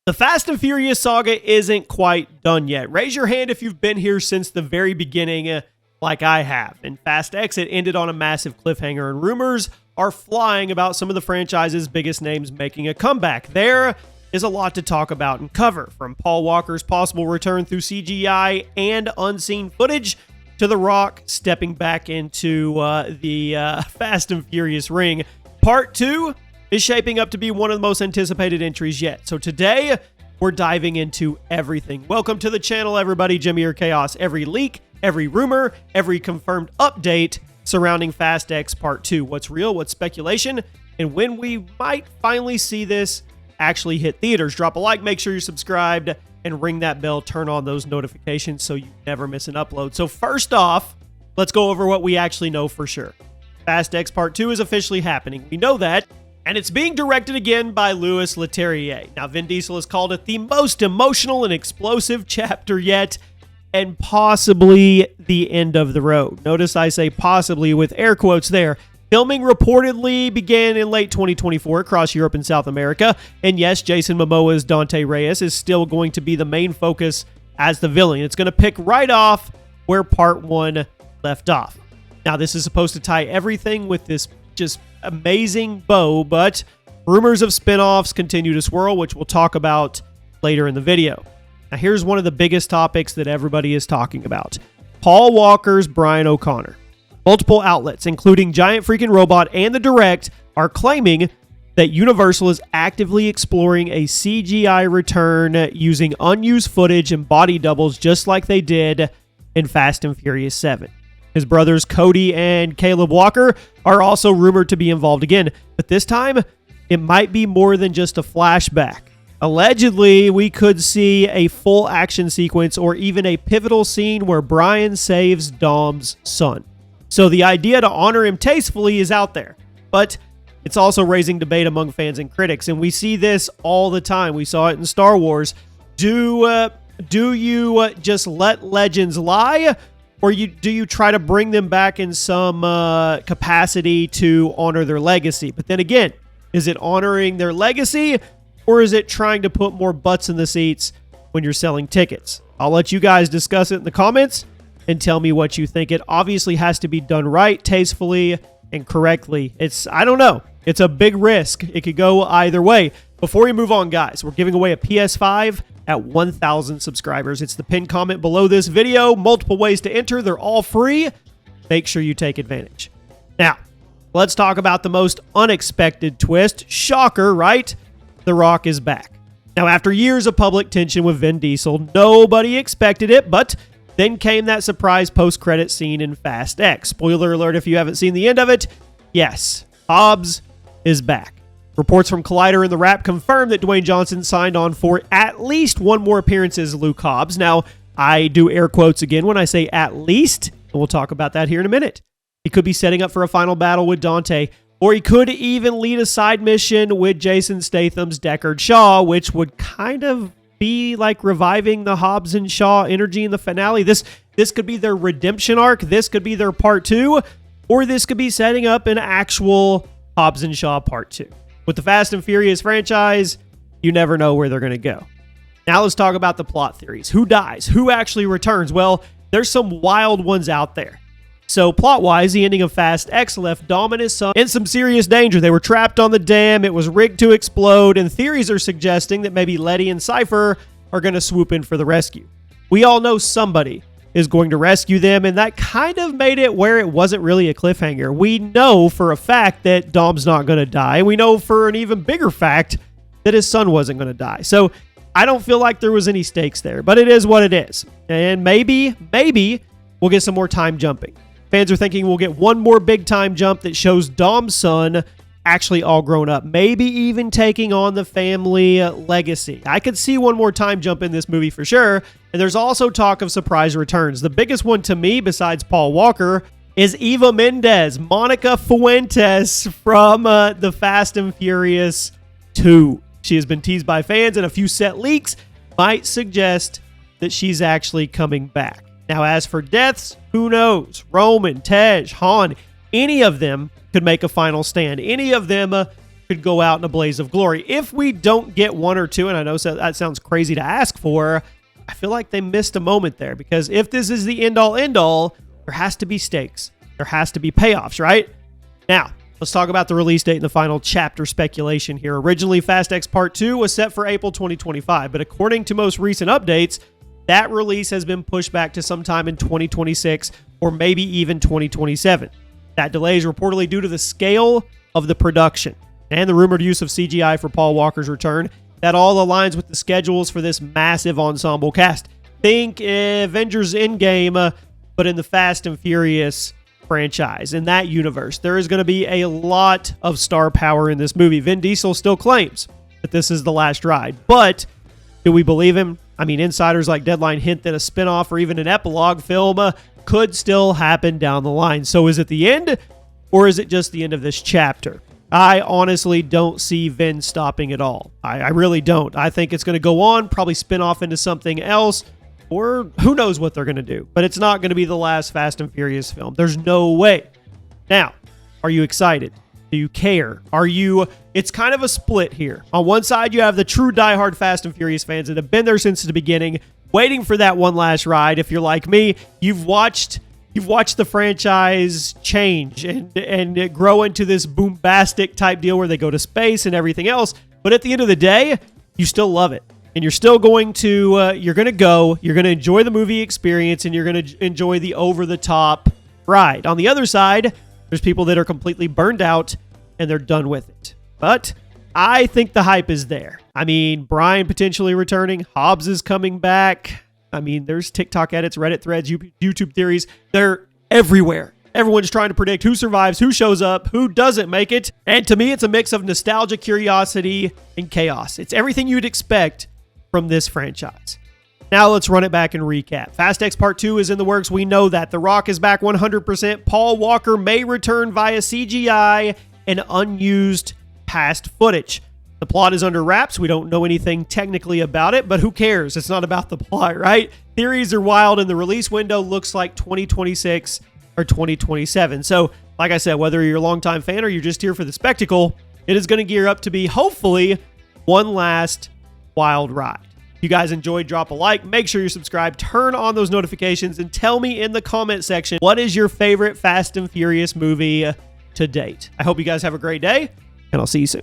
The Fast and Furious saga isn't quite done yet. Raise your hand if you've been here since the very beginning, like I have. In Fast X, it ended on a massive cliffhanger, and rumors are flying about some of the franchise's biggest names making a comeback. There is a lot to talk about and cover, from Paul Walker's possible return through CGI and unseen footage, to The Rock stepping back into the Fast and Furious ring. Part 2 is shaping up to be one of the most anticipated entries yet. So today, we're diving into everything. Welcome to the channel, everybody. Jimmy or Chaos. Every leak, every rumor, every confirmed update surrounding Fast X Part 2. What's real, what's speculation, and when we might finally see this actually hit theaters. Drop a like, make sure you're subscribed, and ring that bell, turn on those notifications so you never miss an upload. So first off, let's go over what we actually know for sure. Fast X Part 2 is officially happening. We know that. And it's being directed again by Louis Leterrier. Now, Vin Diesel has called it the most emotional and explosive chapter yet, and possibly the end of the road. Notice I say possibly with air quotes there. Filming reportedly began in late 2024 across Europe and South America. And yes, Jason Momoa's Dante Reyes is still going to be the main focus as the villain. It's going to pick right off where Part 1 left off. Now, this is supposed to tie everything with this just amazing bow, but rumors of spin-offs continue to swirl, which we'll talk about later in the video. Now, here's one of the biggest topics that everybody is talking about. Paul Walker's Brian O'Connor. Multiple outlets, including Giant Freaking Robot and The Direct, are claiming that Universal is actively exploring a CGI return using unused footage and body doubles just like they did in Fast and Furious 7. His brothers Cody and Caleb Walker are also rumored to be involved again, but this time it might be more than just a flashback. Allegedly, we could see a full action sequence or even a pivotal scene where Brian saves Dom's son. So the idea to honor him tastefully is out there, but it's also raising debate among fans and critics, and we see this all the time. We saw it in Star Wars. Do you just let legends lie? Or do you try to bring them back in some capacity to honor their legacy? But then again, is it honoring their legacy, or is it trying to put more butts in the seats when you're selling tickets? I'll let you guys discuss it in the comments and tell me what you think. It obviously has to be done right, tastefully, and correctly. I don't know. It's a big risk. It could go either way. Before we move on, guys, we're giving away a PS5 at 1,000 subscribers. It's the pinned comment below this video. Multiple ways to enter. They're all free. Make sure you take advantage. Now, let's talk about the most unexpected twist. Shocker, right? The Rock is back. Now, after years of public tension with Vin Diesel, nobody expected it, but then came that surprise post-credit scene in Fast X. Spoiler alert if you haven't seen the end of it. Yes, Hobbs is back. Reports from Collider and The Wrap confirm that Dwayne Johnson signed on for at least one more appearance as Luke Hobbs. Now, I do air quotes again when I say at least, and we'll talk about that here in a minute. He could be setting up for a final battle with Dante, or he could even lead a side mission with Jason Statham's Deckard Shaw, which would kind of be like reviving the Hobbs and Shaw energy in the finale. This could be their redemption arc. This could be their part 2, or this could be setting up an actual Hobbs and Shaw part 2. With the Fast and Furious franchise, you never know where they're going to go. Now let's talk about the plot theories. Who dies? Who actually returns? Well, there's some wild ones out there. So plot-wise, the ending of Fast X left Dom and his son in some serious danger. They were trapped on the dam. It was rigged to explode, and theories are suggesting that maybe Letty and Cypher are going to swoop in for the rescue. We all know somebody is going to rescue them, and that kind of made it where it wasn't really a cliffhanger. We know for a fact that Dom's not going to die. We know for an even bigger fact that his son wasn't going to die. So I don't feel like there was any stakes there, but it is what it is. And maybe we'll get some more time jumping. Fans are thinking we'll get one more big time jump that shows Dom's son actually all grown up, maybe even taking on the family legacy. I could see one more time jump in this movie for sure. And there's also talk of surprise returns. The biggest one to me, besides Paul Walker, is Eva Mendes, Monica Fuentes from the Fast and Furious 2. She has been teased by fans, and a few set leaks might suggest that she's actually coming back. Now, as for deaths, who knows? Roman, Tej, Han, any of them could make a final stand. Any of them could go out in a blaze of glory. If we don't get one or two, and I know that sounds crazy to ask for, I feel like they missed a moment there, because if this is the end-all, there has to be stakes. There has to be payoffs, right? Now, let's talk about the release date and the final chapter speculation here. Originally, Fast X Part 2 was set for April 2025, but according to most recent updates, that release has been pushed back to sometime in 2026 or maybe even 2027. That delay is reportedly due to the scale of the production and the rumored use of CGI for Paul Walker's return. That all aligns with the schedules for this massive ensemble cast. Think Avengers Endgame, but in the Fast and Furious franchise. In that universe, there is going to be a lot of star power in this movie. Vin Diesel still claims that this is the last ride, but do we believe him? I mean, insiders like Deadline hint that a spinoff or even an epilogue film could still happen down the line. So is it the end, or is it just the end of this chapter? I honestly don't see Vin stopping at all. I really don't. I think it's going to go on, probably spin off into something else, or who knows what they're going to do. But it's not going to be the last Fast and Furious film. There's no way. Now, are you excited? Do you care? It's kind of a split here. On one side, you have the true diehard Fast and Furious fans that have been there since the beginning, waiting for that one last ride. If you're like me, you've watched the franchise change and grow into this bombastic type deal where they go to space and everything else. But at the end of the day, you still love it. And you're still going to, you're going to enjoy the movie experience, and you're going to enjoy the over-the-top ride. On the other side, there's people that are completely burned out and they're done with it. But I think the hype is there. I mean, Brian potentially returning. Hobbs is coming back. I mean, there's TikTok edits, Reddit threads, YouTube theories. They're everywhere. Everyone's trying to predict who survives, who shows up, who doesn't make it. And to me, it's a mix of nostalgia, curiosity, and chaos. It's everything you'd expect from this franchise. Now let's run it back and recap. Fast X Part 2 is in the works. We know that. The Rock is back 100%. Paul Walker may return via CGI and unused past footage. The plot is under wraps. We don't know anything technically about it, but who cares? It's not about the plot, right? Theories are wild, and the release window looks like 2026 or 2027. So, like I said, whether you're a longtime fan or you're just here for the spectacle, it is going to gear up to be, hopefully, one last wild ride. If you guys enjoyed, drop a like, make sure you're subscribed, turn on those notifications, and tell me in the comment section, what is your favorite Fast and Furious movie to date? I hope you guys have a great day, and I'll see you soon.